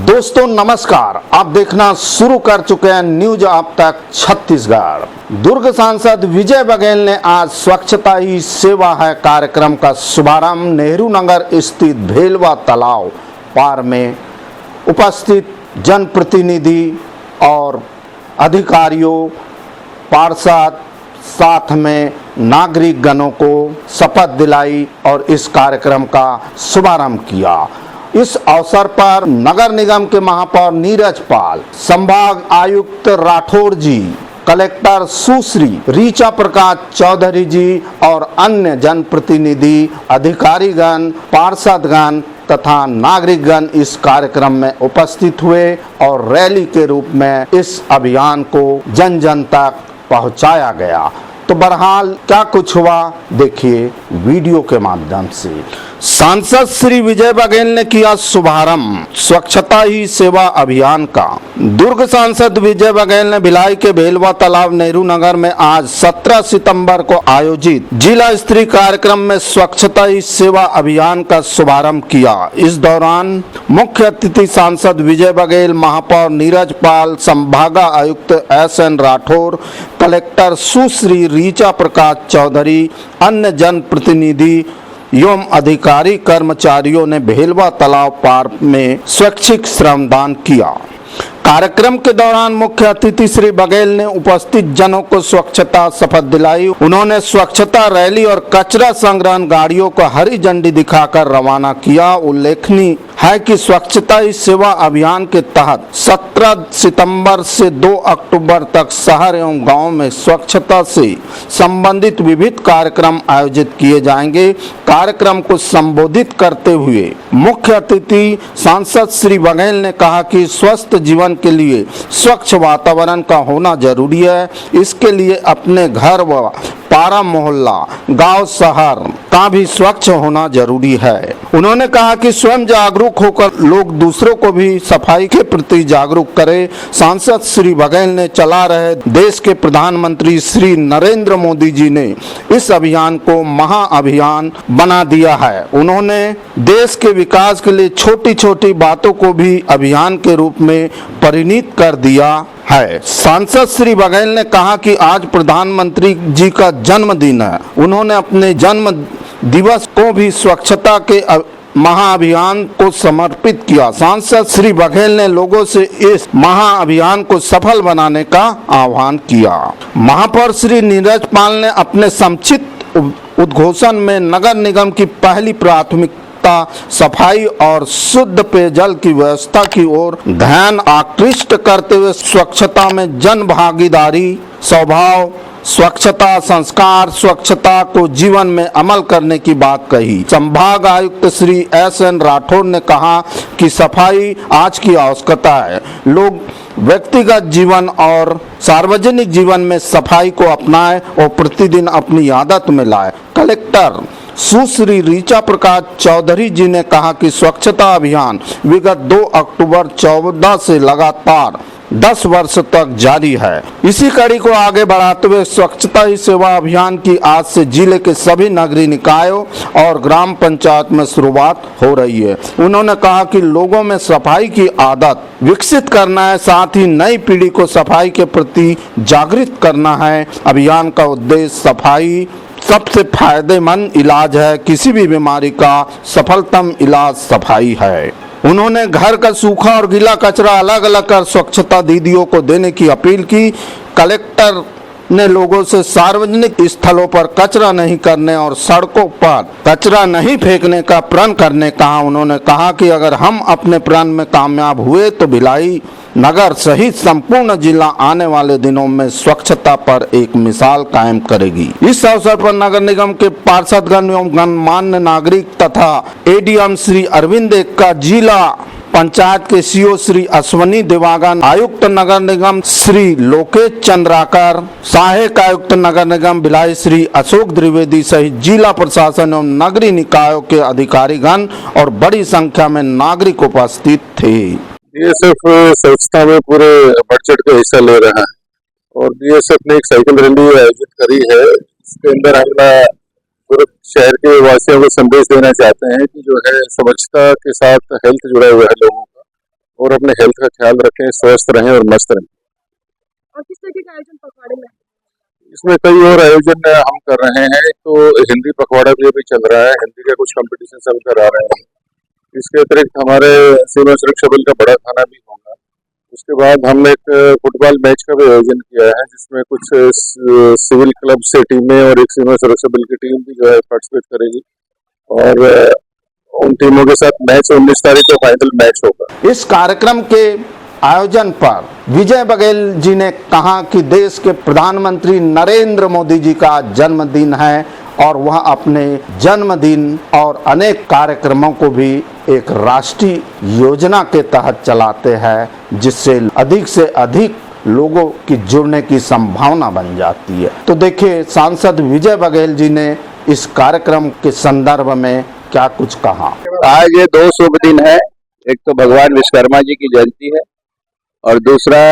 दोस्तों नमस्कार, आप देखना शुरू कर चुके हैं न्यूज आप तक छत्तीसगढ़। दुर्ग सांसद विजय बघेल ने आज स्वच्छता ही सेवा है कार्यक्रम का शुभारंभ नेहरू नगर स्थित भेलवा तालाब पार में उपस्थित जनप्रतिनिधि और अधिकारियों, पार्षद साथ में नागरिक गणों को शपथ दिलाई और इस कार्यक्रम का शुभारंभ किया। इस अवसर पर नगर निगम के महापौर नीरज पाल, संभाग आयुक्त राठौर जी, कलेक्टर सुश्री रीचा प्रकाश चौधरी जी और अन्य जनप्रतिनिधि, अधिकारीगण, पार्षदगण तथा नागरिकगण इस कार्यक्रम में उपस्थित हुए और रैली के रूप में इस अभियान को जन जन तक पहुंचाया गया। तो बहरहाल क्या कुछ हुआ देखिए वीडियो के माध्यम से। सांसद श्री विजय बघेल ने किया शुभारंभ स्वच्छता ही सेवा अभियान का। दुर्ग सांसद विजय बघेल ने भिलाई के भेलवा तालाब नेहरू नगर में आज 17 सितंबर को आयोजित जिला स्तरीय कार्यक्रम में स्वच्छता ही सेवा अभियान का शुभारंभ किया। इस दौरान मुख्य अतिथि सांसद विजय बघेल, महापौर नीरज पाल, संभागा आयुक्त SN राठौर, कलेक्टर सुश्री रीचा प्रकाश चौधरी, अन्य जनप्रतिनिधि एवं अधिकारी कर्मचारियों ने भेलवा तालाब पार में स्वैच्छिक श्रमदान किया। कार्यक्रम के दौरान मुख्य अतिथि श्री बघेल ने उपस्थित जनों को स्वच्छता शपथ दिलाई। उन्होंने स्वच्छता रैली और कचरा संग्रहण गाड़ियों को हरी झंडी दिखाकर रवाना किया। उल्लेखनीय है कि स्वच्छता ही सेवा अभियान के तहत 17 सितंबर से 2 अक्टूबर तक शहर एवं गांव में स्वच्छता से संबंधित विविध कार्यक्रम आयोजित किए जाएंगे। कार्यक्रम को संबोधित करते हुए मुख्य अतिथि सांसद श्री बघेल ने कहा कि स्वस्थ जीवन के लिए स्वच्छ वातावरण का होना जरूरी है। इसके लिए अपने घर व पारा मोहल्ला, गांव, शहर का भी स्वच्छ होना जरूरी है। उन्होंने कहा कि स्वयं जागरूक होकर लोग दूसरों को भी सफाई के प्रति जागरूक करें। सांसद श्री बघेल ने चला रहे देश के प्रधानमंत्री श्री नरेंद्र मोदी जी ने इस अभियान को महाअभियान बना दिया है। उन्होंने देश के विकास के लिए छोटी छोटी बातों को भी अभियान के रूप में परिणित कर दिया है। सांसद श्री बघेल ने कहा कि आज प्रधानमंत्री जी का जन्मदिन है। उन्होंने अपने जन्म दिवस को भी स्वच्छता के महाअभियान को समर्पित किया। सांसद श्री बघेल ने लोगों से इस महाअभियान को सफल बनाने का आह्वान किया। महापौर श्री नीरज पाल ने अपने संक्षिप्त उद्घोषण में नगर निगम की पहली प्राथमिकता सफाई और शुद्ध पेयजल की व्यवस्था की ओर ध्यान आकृष्ट करते हुए स्वच्छता में जन भागीदारी, स्वभाव, स्वच्छता संस्कार, स्वच्छता को जीवन में अमल करने की बात कही। संभाग आयुक्त श्री SN राठौर ने कहा कि सफाई आज की आवश्यकता है। लोग व्यक्तिगत जीवन और सार्वजनिक जीवन में सफाई को अपनाएं और प्रतिदिन अपनी आदत में लाए। कलेक्टर सुश्री रीचा प्रकाश चौधरी जी ने कहा कि स्वच्छता अभियान विगत 2 अक्टूबर 14 से लगातार 10 वर्ष तक जारी है। इसी कड़ी को आगे बढ़ाते हुए स्वच्छता ही सेवा अभियान की आज से जिले के सभी नगरीय निकायों और ग्राम पंचायत में शुरुआत हो रही है। उन्होंने कहा कि लोगों में सफाई की आदत विकसित करना है, साथ ही नई पीढ़ी को सफाई के प्रति जागृत करना है। अभियान का उद्देश्य सफाई सबसे फायदेमंद इलाज है। किसी भी बीमारी का सफलतम इलाज सफाई है। उन्होंने घर का सूखा और गीला कचरा अलग अलग कर स्वच्छता दीदियों को देने की अपील की। कलेक्टर ने लोगों से सार्वजनिक स्थलों पर कचरा नहीं करने और सड़कों पर कचरा नहीं फेंकने का प्रण करने कहा। उन्होंने कहा कि अगर हम अपने प्रण में कामयाब हुए तो भिलाई नगर सहित संपूर्ण जिला आने वाले दिनों में स्वच्छता पर एक मिसाल कायम करेगी। इस अवसर पर नगर निगम के पार्षदगण एवं गणमान्य नागरिक तथा ADM श्री अरविंद एक्का, जिला पंचायत के सीओ श्री अश्वनी दिवाकर, आयुक्त नगर निगम श्री लोकेश चंद्राकर, सहायक आयुक्त नगर निगम भिलाई श्री अशोक द्विवेदी सहित जिला प्रशासन एवं नगरीय निकायों के अधिकारीगण और बड़ी संख्या में नागरिक उपस्थित थे। बीएसएफ स्वच्छता में पूरे बढ़ चढ़ के हिस्सा ले रहा है और बीएसएफ ने एक साइकिल रैली आयोजित करी है। इसके अंदर हम पूरे शहर के वासियों को संदेश देना चाहते हैं कि जो है स्वच्छता के साथ हेल्थ जुड़ा हुआ है लोगों का, और अपने हेल्थ का ख्याल रखें, स्वस्थ रहें और मस्त रहें। और किस तरह के आयोजन पखवाड़े में? इसमें कई और आयोजन हम कर रहे हैं। तो हिंदी पखवाड़ा भी अभी चल रहा है, हिंदी का कुछ कंपटीशन हम करा रहे हैं। इसके अतिरिक्त हमारे सीमा सुरक्षा बल का बड़ा थाना भी होगा। उसके बाद हम एक फुटबॉल मैच का भी आयोजन किया है, जिसमें कुछ सिविल क्लब से टीमें और एक सीमा सुरक्षा बल की टीम भी जो है पार्टिसिपेट करेगी और उन टीमों के साथ मैच 19 तारीख को फाइनल मैच होगा। इस कार्यक्रम के आयोजन पर विजय बघेल जी ने कहा कि देश के प्रधानमंत्री नरेंद्र मोदी जी का जन्मदिन है और वह अपने जन्मदिन और अनेक कार्यक्रमों को भी एक राष्ट्रीय योजना के तहत चलाते हैं, जिससे अधिक से अधिक लोगों की जुड़ने की संभावना बन जाती है। तो देखिए सांसद विजय बघेल जी ने इस कार्यक्रम के संदर्भ में क्या कुछ कहा। आज ये दो शुभ दिन है, एक तो भगवान विश्वकर्मा जी की जयंती है और दूसरा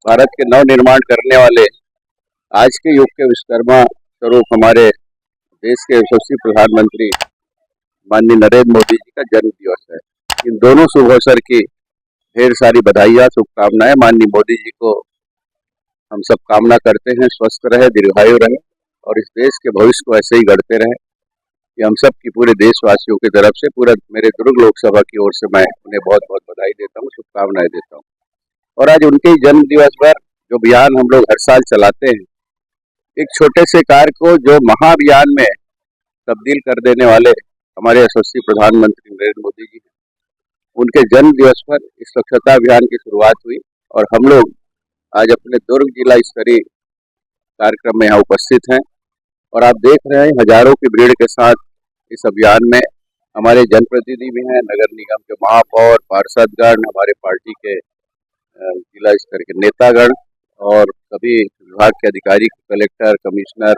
भारत के नव निर्माण करने वाले आज के युग के विश्वकर्मा स्वरूप हमारे देश के यशस्वी प्रधानमंत्री माननीय नरेंद्र मोदी जी का जन्म दिवस है। इन दोनों शुभ अवसर की ढेर सारी बधाइयाँ, शुभकामनाएं। माननीय मोदी जी को हम सब कामना करते हैं स्वस्थ रहे, दीर्घायु रहे और इस देश के भविष्य को ऐसे ही गढ़ते रहे। कि हम सब की पूरे देशवासियों की तरफ से, पूरा मेरे दुर्ग लोकसभा की ओर से मैं उन्हें बहुत बहुत बधाई देता हूँ, शुभकामनाएं देता हूँ। और आज उनके ही जन्म दिवस पर जो अभियान हम लोग हर साल चलाते हैं, एक छोटे से कार्य को जो महाअभियान में तब्दील कर देने वाले हमारे यशस्वी प्रधानमंत्री नरेंद्र मोदी जी, उनके जन्म दिवस पर इस स्वच्छता अभियान की शुरुआत हुई और हम लोग आज अपने दुर्ग जिला स्तरीय कार्यक्रम में यहाँ उपस्थित हैं। और आप देख रहे हैं हजारों की भीड़ के साथ इस अभियान में हमारे जनप्रतिनिधि भी हैं, नगर निगम के महापौर, पार्षदगण, हमारे पार्टी के जिला स्तर के नेतागण और सभी विभाग के अधिकारी, कलेक्टर, कमिश्नर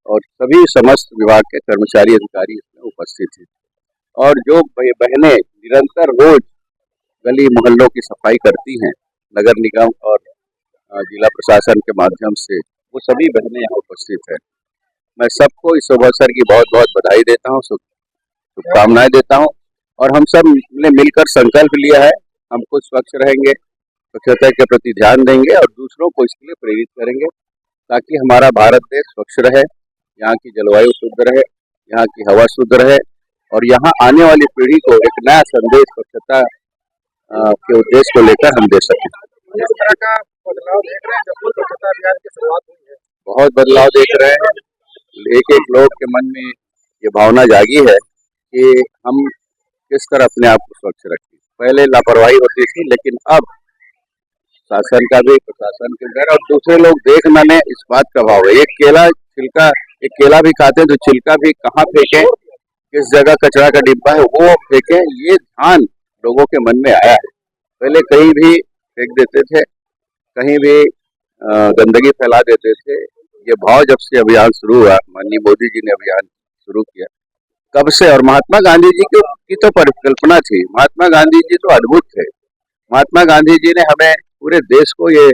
और सभी समस्त विभाग के कर्मचारी अधिकारी इसमें उपस्थित हैं। और जो बहनें निरंतर रोज गली मोहल्लों की सफाई करती हैं नगर निगम और जिला प्रशासन के माध्यम से, वो सभी बहनें यहाँ उपस्थित हैं। मैं सबको इस अवसर की बहुत बहुत बधाई देता हूँ, शुभकामनाएं देता हूँ। और हम सब ने मिलकर संकल्प लिया है, हम खुद स्वच्छ रहेंगे, स्वच्छता के प्रति ध्यान देंगे और दूसरों को इसके लिए प्रेरित करेंगे, ताकि हमारा भारत देश स्वच्छ रहे, यहाँ की जलवायु शुद्ध रहे, यहाँ की हवा शुद्ध रहे और यहाँ आने वाली पीढ़ी को एक नया संदेश स्वच्छता के उद्देश्य को लेकर हम दे सकें। इस तरह का बदलाव देख रहे हैं जब से स्वच्छता अभियान की शुरुआत हुई है? बहुत बदलाव देख रहे हैं। एक एक लोग के मन में ये भावना जागी है कि हम किस तरह अपने आप को स्वच्छ रखें। पहले लापरवाही होती थी, लेकिन अब शासन का भी, प्रशासन के घर और दूसरे लोग देख माने इस बात का भाव है। एक केला भी खाते तो छिलका भी कहाँ फेंके, किस जगह कचरा का डिब्बा है वो फेंके, ये ध्यान लोगों के मन में आया है। पहले कहीं भी फेंक देते थे, कहीं भी गंदगी फैला देते थे। ये भाव जब से अभियान शुरू हुआ, माननीय मोदी जी ने अभियान शुरू किया कब से, और महात्मा गांधी जी की तो परिकल्पना थी। महात्मा गांधी जी तो अद्भुत थे। महात्मा गांधी जी ने हमें पूरे देश को ये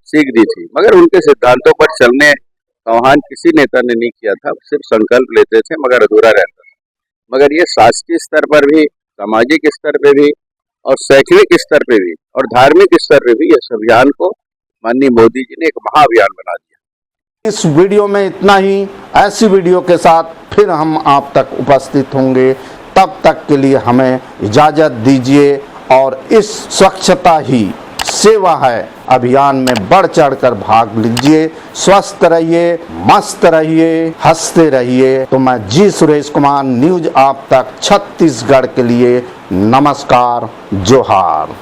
सीख दी थी, मगर उनके सिद्धांतों पर चलने का आह्वान किसी नेता ने नहीं किया था। सिर्फ संकल्प लेते थे मगर अधूरा रहता था। मगर ये शासकीय स्तर पर भी, सामाजिक स्तर पे भी और शैक्षणिक स्तर पे भी और धार्मिक स्तर पे भी इस अभियान को माननीय मोदी जी ने एक महाअभियान बना दिया। इस वीडियो में इतना ही। ऐसी वीडियो के साथ फिर हम आप तक उपस्थित होंगे। तब तक के लिए हमें इजाजत दीजिए और इस स्वच्छता ही सेवा है अभियान में बढ़ चढ़कर भाग लीजिए। स्वस्थ रहिए, मस्त रहिए, हंसते रहिए। तो मैं जी सुरेश कुमार, न्यूज आप तक छत्तीसगढ़ के लिए नमस्कार, जोहार।